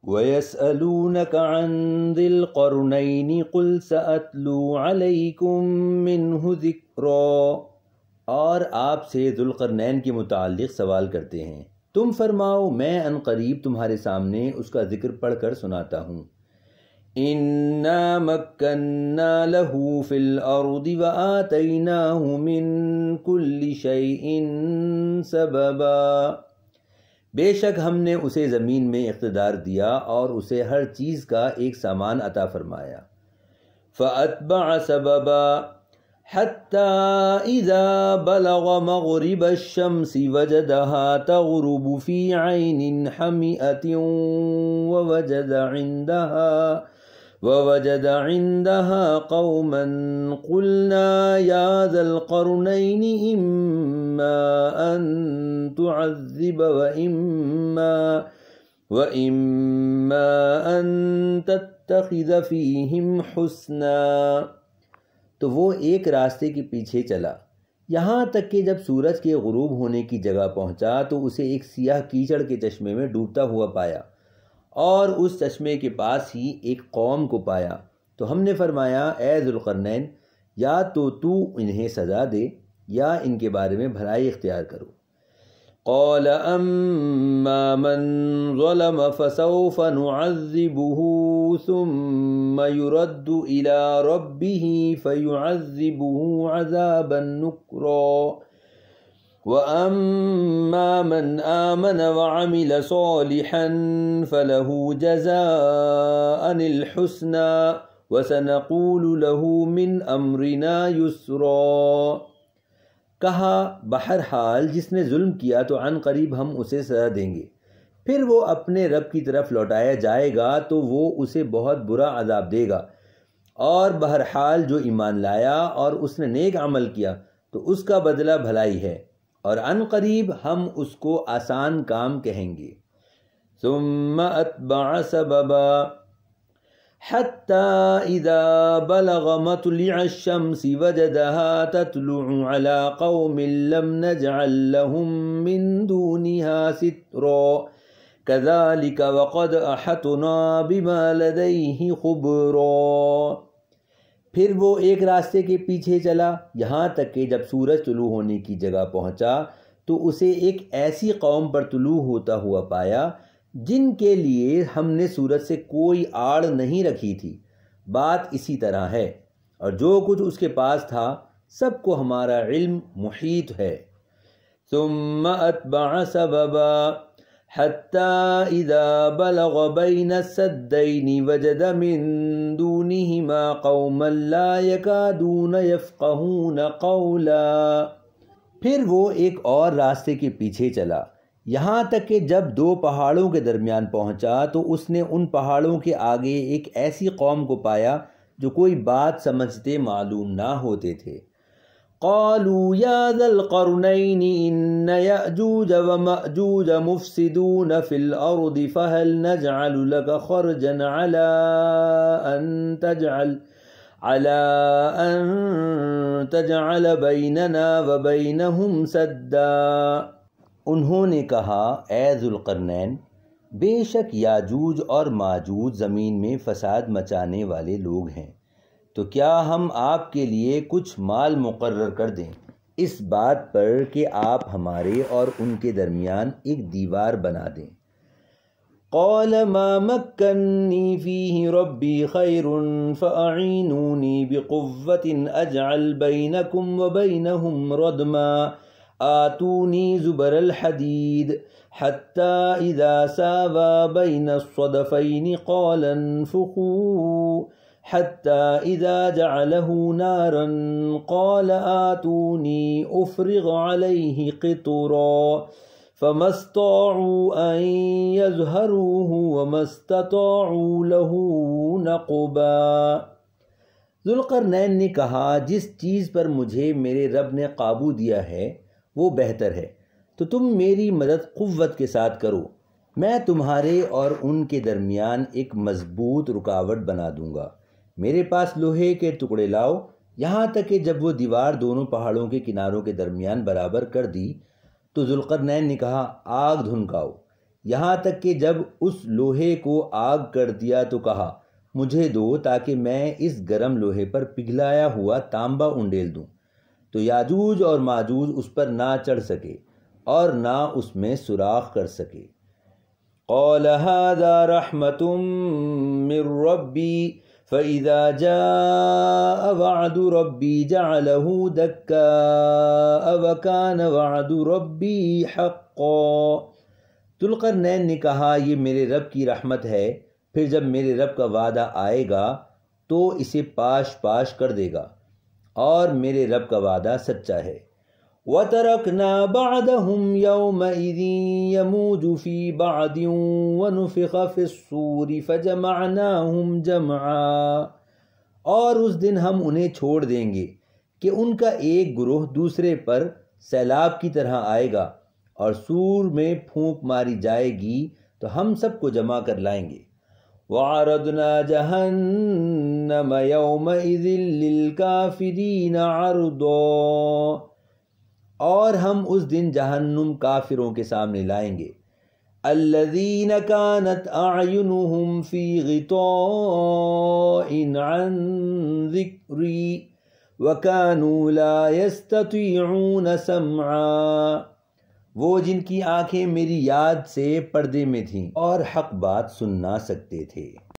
وَيَسْأَلُونَكَ عَنْ ذِي الْقَرْنَيْنِ قُلْ سَأَتْلُو عَلَيْكُمْ مِنْهُ ذِكْرًا، اور آپ سے ذوالقرنین کے متعلق سوال کرتے ہیں، تم فرماؤ میں ان قریب تمہارے سامنے اس کا ذکر پڑھ کر سناتا ہوں۔ إِنَّا مَكَّنَّا لَهُ فِي الْأَرْضِ وَآتَيْنَاهُ مِنْ كُلِّ شَيْءٍ سَبَبًا، بے شک ہم نے اسے زمین میں اقتدار دیا اور اسے ہر چیز کا ایک سامان عطا فرمایا۔ فَأَتْبَعَ سَبَبًا حَتَّى إِذَا بَلَغَ مَغْرِبَ الشَّمْسِ وَجَدَهَا تَغْرُبُ فِي عَيْنٍ حَمِئَةٍ ووجد عندها قوما قلنا يا ذا القرنين إما أن تعذب وإما أن تتخذ فيهم حسنا، تو وہ ایک راستے کے پیچھے چلا یہاں تک کہ جب سورج کے غروب ہونے کی جگہ پہنچا تو اسے ایک سیاہ کیچڑ کے چشمے میں ڈوبتا ہوا پایا، اور اس چشمے کے پاس ہی ایک قوم کو پایا، تو ہم نے فرمایا اے ذوالقرنین یا تو انہیں سزا دے یا ان کے بارے میں بھلائی اختیار کرو۔ قال اما من ظلم فسوف نعذبه ثم يرد الى ربه فيعذبه عذابا نكرا وَأَمَّا مَنْ آمَنَ وَعَمِلَ صَالِحًا فَلَهُ جَزَاءً الْحُسْنَى وَسَنَقُولُ لَهُ مِنْ أَمْرِنَا يُسْرًا، کہا بہرحال جس نے ظلم کیا تو عن قریب ہم اسے سزا دیں گے، پھر وہ اپنے رب کی طرف لوٹایا جائے گا تو وہ اسے بہت برا عذاب دے گا، اور بہرحال جو ایمان لایا اور اس نے نیک عمل کیا تو اس کا بدلہ بھلائی ہے، اور عن قریب ہم اس کو آسان کام کہیں گے۔ ثم اتبع سببا حتى اذا بلغ مطلع الشمس وجدها تطلع على قوم لم نجعل لهم من دونها سترا كذلك وقد احطنا بما لديه خبرا، پھر وہ ایک راستے کے پیچھے چلا یہاں تک کہ جب سورج طلوع ہونے کی جگہ پہنچا تو اسے ایک ایسی قوم پر طلوع ہوتا ہوا پایا جن کے لیے ہم نے سورج سے کوئی آڑ نہیں رکھی تھی، بات اسی طرح ہے، اور جو کچھ اس کے پاس تھا سب کو ہمارا علم محیط ہے۔ ثم اتبع سببا حتى إذا بلغ بين السدين وجد من دونهما قوما لا يكادون يفقهون قولا، پھر وہ ایک اور راستے کے پیچھے چلا یہاں تک کہ جب دو پہاڑوں کے درمیان پہنچا تو اس نے ان پہاڑوں کے آگے ایک ایسی قوم کو پایا جو کوئی بات سمجھتے معلوم نہ ہوتے تھے۔ قالوا يا ذا القرنين إن يأجوج ومأجوج مفسدون في الأرض فهل نجعل لك خرجا على أن تجعل بيننا وبينهم سدا، انہوں نے کہا اے ذوالقرنین بے شک یاجوج اور ماجوج زمین میں فساد مچانے والے لوگ ہیں، تو کیا ہم آپ کے لیے کچھ مال مقرر کر دیں اس بات پر کہ آپ ہمارے اور ان کے درمیان ایک دیوار بنا دیں۔ قال ما مکنی فیہ ربی خیر فاعینونی بقوة اجعل بینکم وبینہم ردما آتونی زبر الحدید حتی اذا ساوا بین الصدفین قال انفخوا حتى إذا جعله نارا قال آتوني أفرغ عليه قطرا فما استطاعوا أن يظهروه وما استطاعوا له نقبا، ذوالقرنین نے کہا جس چیز پر مجھے میرے رب نے قابو دیا ہے وہ بہتر ہے، تو تم میری مدد قوت کے ساتھ کرو، میں تمہارے اور ان کے درمیان ایک مضبوط رکاوٹ بنا دوں گا، میرے پاس لوہے کے ٹکڑے لاؤ، یہاں تک کہ جب وہ دیوار دونوں پہاڑوں کے کناروں کے درمیان برابر کر دی تو ذوالقرنین نے کہا آگ دھنکاؤ، یہاں تک کہ جب اس لوہے کو آگ کر دیا تو کہا مجھے دو تاکہ میں اس گرم لوہے پر پگھلایا ہوا تانبا انڈیل دوں، تو یاجوج اور ماجوج اس پر نہ چڑھ سکے اور نہ اس میں سوراخ کر سکے۔ قال هذا رحمة من ربی فإذا جاء وعد ربی جعله دکاء وكان وعد ربی حقا۔ ذوالقرنین نے کہا یہ میرے رب کی رحمت ہے، پھر جب میرے رب کا وعدہ آئے گا تو اسے پاش پاش کر دے گا، اور میرے رب کا وعدہ سچا ہے۔ وَتَرَكْنَا بَعْدَهُمْ يَوْمَئِذٍ يَمُوجُ فِي بَعْدٍ وَنُفِخَ فِي الصُّورِ فَجَمَعْنَاهُمْ جَمْعًا۔ اور اس دن ہم انہیں چھوڑ دیں گے کہ ان کا ایک گروہ دوسرے پر سیلاب کی طرح آئے گا، اور سور میں پھونک ماری جائے گی تو ہم سب کو جمع کر لائیں گے۔ وَعَرَضْنَا جَهَنَّمَ يَوْمَئِذٍ لِّلْكَافِرِينَ عَرْضًا۔ اور ہم اس دن جہنم کافروں کے سامنے لائیں گے۔ الَّذِينَ كَانَتْ أَعْيُنُهُمْ فِي غِطَاءٍ عَن ذِكْرِي وَكَانُوا لَا يَسْتَطِيعُونَ سَمْعًا۔ وہ جن کی آنکھیں میری یاد سے پردے میں تھیں اور حق بات سن نہ سکتے تھے۔